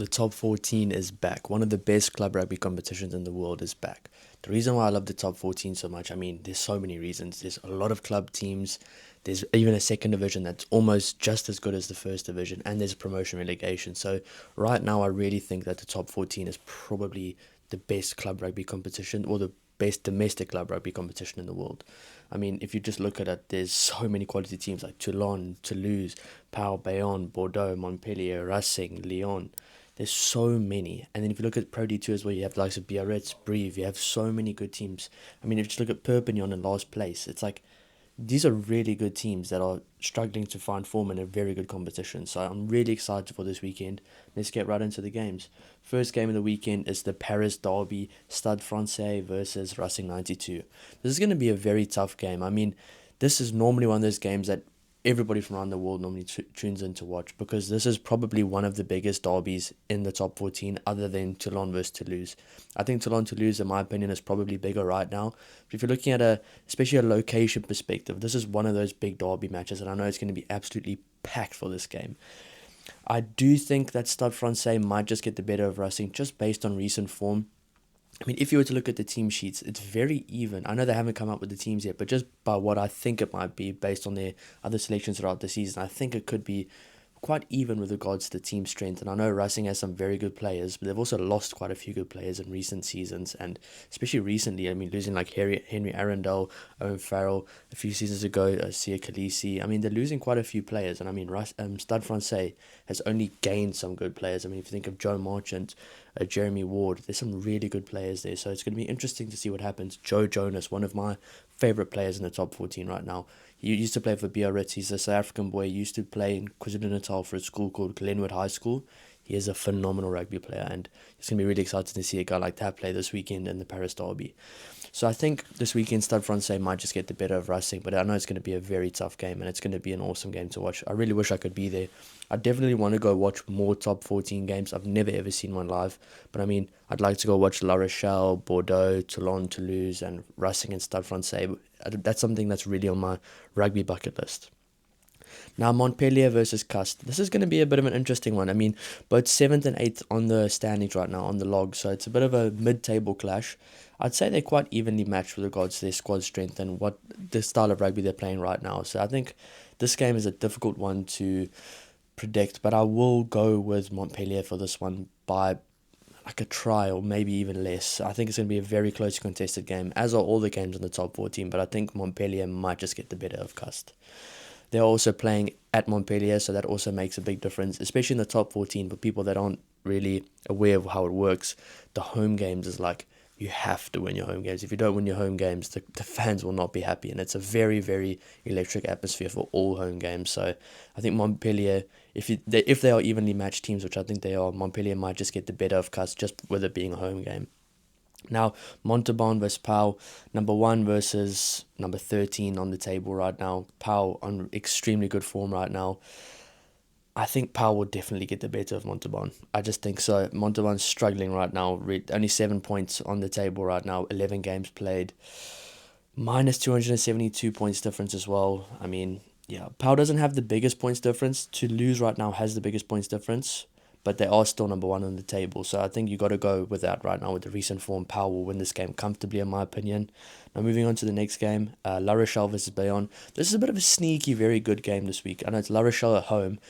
The top 14 is back. One of the best club rugby competitions in the world is back. The reason why I love the top 14 so much, I mean, there's so many reasons. There's a lot of club teams. There's even a second division that's almost just as good as the first division, and there's promotion relegation. So, right now, I really think that the top 14 is probably the best club rugby competition or the best domestic club rugby competition in the world. I mean, if you just look at it, there's so many quality teams like Toulon, Toulouse, Pau, Bayonne, Bordeaux, Montpellier, Racing, Lyon. There's so many. And then if you look at Pro D2 as well, you have the likes of Biarritz, Brive, you have so many good teams. I mean, if you just look at Perpignan in last place, it's like these are really good teams that are struggling to find form in a very good competition. So I'm really excited for this weekend. Let's get right into the games. First game of the weekend is the Paris Derby, Stade Francais versus Racing 92. This is going to be a very tough game. I mean, this is normally one of those games that everybody from around the world normally tunes in to watch because this is probably one of the biggest derbies in the top 14 other than Toulon versus Toulouse. I think Toulon Toulouse, in my opinion, is probably bigger right now. But if you're looking at especially a location perspective, this is one of those big derby matches, and I know it's going to be absolutely packed for this game. I do think that Stade Francais might just get the better of Racing just based on recent form. I mean, if you were to look at the team sheets, it's very even. I know they haven't come up with the teams yet, but just by what I think it might be based on their other selections throughout the season, I think it could be quite even with regards to team strength. And I know Racing has some very good players, but they've also lost quite a few good players in recent seasons, and especially recently. I mean, losing like Henry Arundel, Owen Farrell a few seasons ago, Sia Khaleesi. I mean, they're losing quite a few players, and I mean, Stade Francais has only gained some good players. I mean, if you think of Joe Marchant, Jeremy Ward, there's some really good players there. So it's going to be interesting to see what happens. Joe Jonas, one of my favourite players in the top 14 right now. He used to play for Biarritz. He's a South African boy. He used to play in KwaZulu-Natal for a school called Glenwood High School. He is a phenomenal rugby player, and it's going to be really exciting to see a guy like that play this weekend in the Paris Derby. So I think this weekend Stade Francais might just get the better of Racing, but I know it's going to be a very tough game, and it's going to be an awesome game to watch. I really wish I could be there. I definitely want to go watch more top 14 games. I've never ever seen one live, but I mean, I'd like to go watch La Rochelle, Bordeaux, Toulon, Toulouse, and Racing and Stade Francais. That's something that's really on my rugby bucket list. Now, Montpellier versus Cust. This is going to be a bit of an interesting one. I mean, both 7th and 8th on the standings right now, on the log, so it's a bit of a mid-table clash. I'd say they're quite evenly matched with regards to their squad strength and what the style of rugby they're playing right now. So I think this game is a difficult one to predict, but I will go with Montpellier for this one by like a try or maybe even less. I think it's going to be a very close contested game, as are all the games in the top 14, but I think Montpellier might just get the better of Cust. They're also playing at Montpellier, so that also makes a big difference, especially in the top 14. For people that aren't really aware of how it works, the home games is like you have to win your home games. If you don't win your home games, the fans will not be happy, and it's a very, very electric atmosphere for all home games. So I think Montpellier, if they are evenly matched teams, which I think they are, Montpellier might just get the better of Cust just with it being a home game. Now, Montauban versus Pau, number 1 versus number 13 on the table right now. Pau on extremely good form right now. I think Pau will definitely get the better of Montauban. I just think so. Montauban's struggling right now. Only 7 points on the table right now, 11 games played. Minus 272 points difference as well. I mean, yeah, Pau doesn't have the biggest points difference. Toulouse right now has the biggest points difference, but they are still number 1 on the table. So I think you got to go with that right now with the recent form. Pau will win this game comfortably, in my opinion. Now moving on to the next game, La Rochelle versus Bayonne. This is a bit of a sneaky, very good game this week. I know it's La Rochelle at home.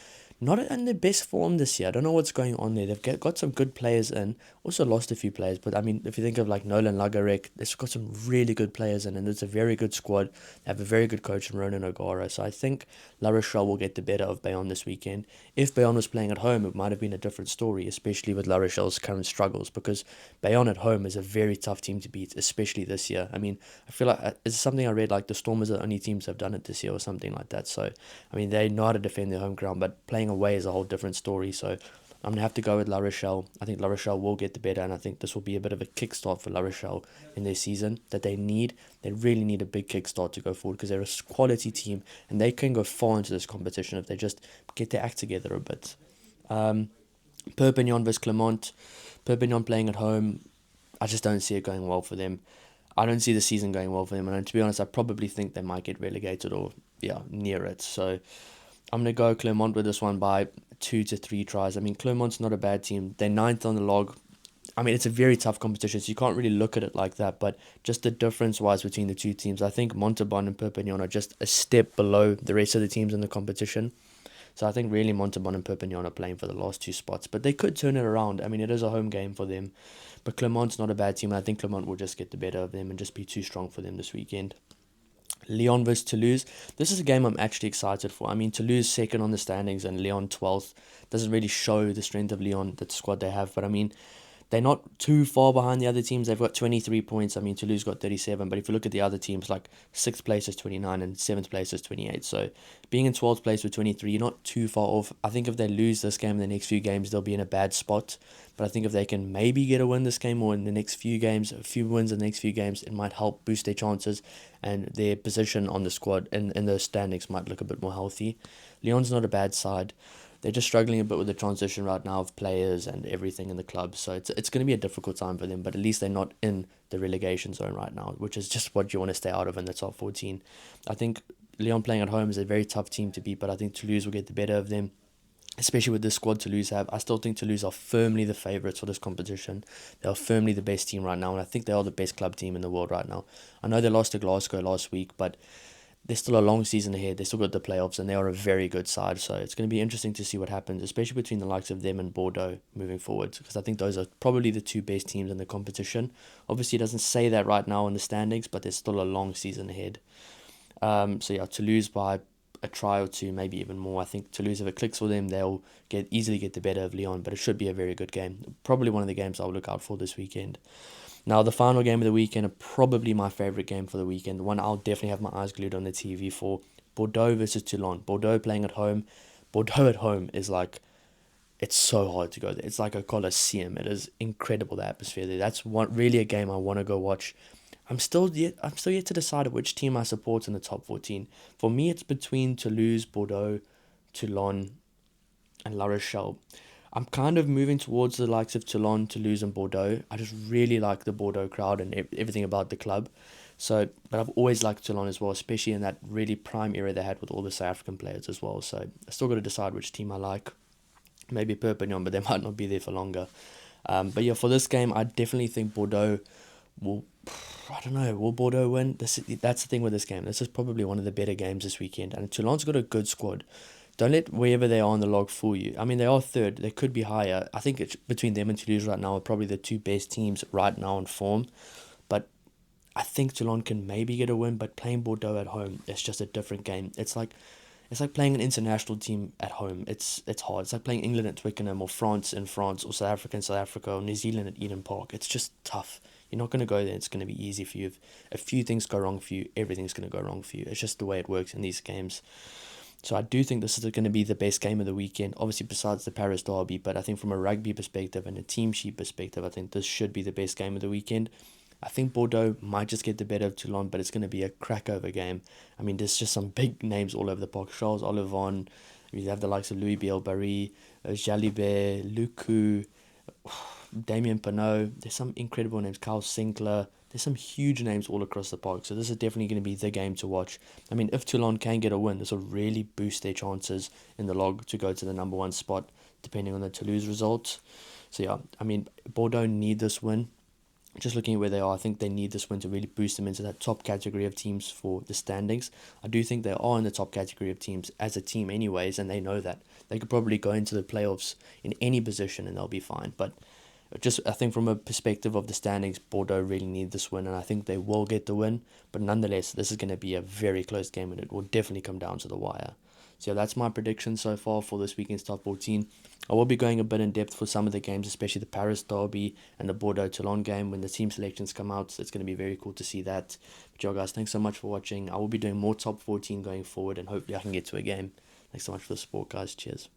Not in their best form this year. I don't know what's going on there. They've got some good players in. Also lost a few players. But I mean, if you think of like Nolan Lagarek, they've got some really good players in. And it's a very good squad. They have a very good coach in Ronan O'Gara. So I think La Rochelle will get the better of Bayonne this weekend. If Bayonne was playing at home, it might have been a different story, especially with La Rochelle's current struggles. Because Bayonne at home is a very tough team to beat, especially this year. I mean, I feel like it's something I read, like the Stormers are the only teams that have done it this year or something like that. So, I mean, they know how to defend their home ground, but playing away is a whole different story. So I'm going to have to go with La Rochelle. I think La Rochelle will get the better, and I think this will be a bit of a kickstart for La Rochelle in their season that they need. They really need a big kickstart to go forward because they're a quality team, and they can go far into this competition if they just get their act together a bit. Perpignan versus Clermont. Perpignan playing at home. I just don't see it going well for them. I don't see the season going well for them, and to be honest, I probably think they might get relegated or near it. So I'm going to go Clermont with this one by 2 to 3 tries. I mean, Clermont's not a bad team. They're ninth on the log. I mean, it's a very tough competition, so you can't really look at it like that. But just the difference-wise between the two teams, I think Montauban and Perpignan are just a step below the rest of the teams in the competition. So I think really Montauban and Perpignan are playing for the last two spots. But they could turn it around. I mean, it is a home game for them. But Clermont's not a bad team. I think Clermont will just get the better of them and just be too strong for them this weekend. Lyon versus Toulouse. This is a game I'm actually excited for. I mean, Toulouse second on the standings and Lyon 12th. Doesn't really show the strength of Lyon, the squad they have. But I mean, they're not too far behind the other teams. They've got 23 points. I mean, Toulouse got 37. But if you look at the other teams, like 6th place is 29 and 7th place is 28. So being in 12th place with 23, you're not too far off. I think if they lose this game in the next few games, they'll be in a bad spot. But I think if they can maybe get a win this game or in the next few games, a few wins in the next few games, it might help boost their chances and their position on the squad and in the standings might look a bit more healthy. Lyon's not a bad side. They're just struggling a bit with the transition right now of players and everything in the club. So it's going to be a difficult time for them, but at least they're not in the relegation zone right now, which is just what you want to stay out of in the top 14. I think Lyon playing at home is a very tough team to beat, but I think Toulouse will get the better of them, especially with the squad Toulouse have. I still think Toulouse are firmly the favourites for this competition. They are firmly the best team right now, and I think they are the best club team in the world right now. I know they lost to Glasgow last week, but there's still a long season ahead. They still got the playoffs, and they are a very good side. So it's going to be interesting to see what happens, especially between the likes of them and Bordeaux moving forward, because I think those are probably the two best teams in the competition. Obviously, it doesn't say that right now in the standings, but there's still a long season ahead. So yeah, Toulouse by a try or two, maybe even more. I think Toulouse, if it clicks for them, they'll easily get the better of Lyon, but it should be a very good game. Probably one of the games I'll look out for this weekend. Now, the final game of the weekend, probably my favourite game for the weekend, the one I'll definitely have my eyes glued on the TV for, Bordeaux versus Toulon. Bordeaux playing at home. Bordeaux at home is like, it's so hard to go there. It's like a coliseum. It is incredible, the atmosphere there. That's really a game I want to go watch. I'm still yet to decide which team I support in the top 14. For me, it's between Toulouse, Bordeaux, Toulon, and La Rochelle. I'm kind of moving towards the likes of Toulon, Toulouse, and Bordeaux. I just really like the Bordeaux crowd and everything about the club. So, but I've always liked Toulon as well, especially in that really prime era they had with all the South African players as well. So I still got to decide which team I like. Maybe Perpignan, but they might not be there for longer. But yeah, for this game, I definitely think Bordeaux will. I don't know. Will Bordeaux win? That's the thing with this game. This is probably one of the better games this weekend. And Toulon's got a good squad. Don't let wherever they are on the log fool you. I mean, they are third. They could be higher. I think it's between them and Toulouse right now are probably the two best teams right now in form. But I think Toulon can maybe get a win. But playing Bordeaux at home, it's just a different game. It's like playing an international team at home. It's hard. It's like playing England at Twickenham or France in France or South Africa in South Africa or New Zealand at Eden Park. It's just tough. You're not going to go there. It's going to be easy for you. If a few things go wrong for you, everything's going to go wrong for you. It's just the way it works in these games. So I do think this is going to be the best game of the weekend, obviously besides the Paris Derby, but I think from a rugby perspective and a team sheet perspective, I think this should be the best game of the weekend. I think Bordeaux might just get the better of Toulon, but it's going to be a crackover game. I mean, there's just some big names all over the park. Charles Olivon, you have the likes of Louis Biel-Barry, Jalibert, Luku, Damien Pinot. There's some incredible names. Carl Sinclair. There's some huge names all across the park. So this is definitely going to be the game to watch. I mean, if Toulon can get a win, this will really boost their chances in the log to go to the number one spot, depending on the Toulouse results. So yeah, I mean, Bordeaux need this win. Just looking at where they are, I think they need this win to really boost them into that top category of teams for the standings. I do think they are in the top category of teams as a team anyways, and they know that. They could probably go into the playoffs in any position and they'll be fine. But just I think from a perspective of the standings, Bordeaux really need this win, and I think they will get the win. But nonetheless, this is going to be a very close game, and it will definitely come down to the wire. So yeah, that's my prediction so far for this weekend's top 14. I will be going a bit in depth for some of the games, especially the Paris Derby and the Bordeaux-Toulon game when the team selections come out. So it's going to be very cool to see that. But yeah, guys, thanks so much for watching. I will be doing more top 14 going forward, and hopefully I can get to a game. Thanks so much for the support, guys. Cheers.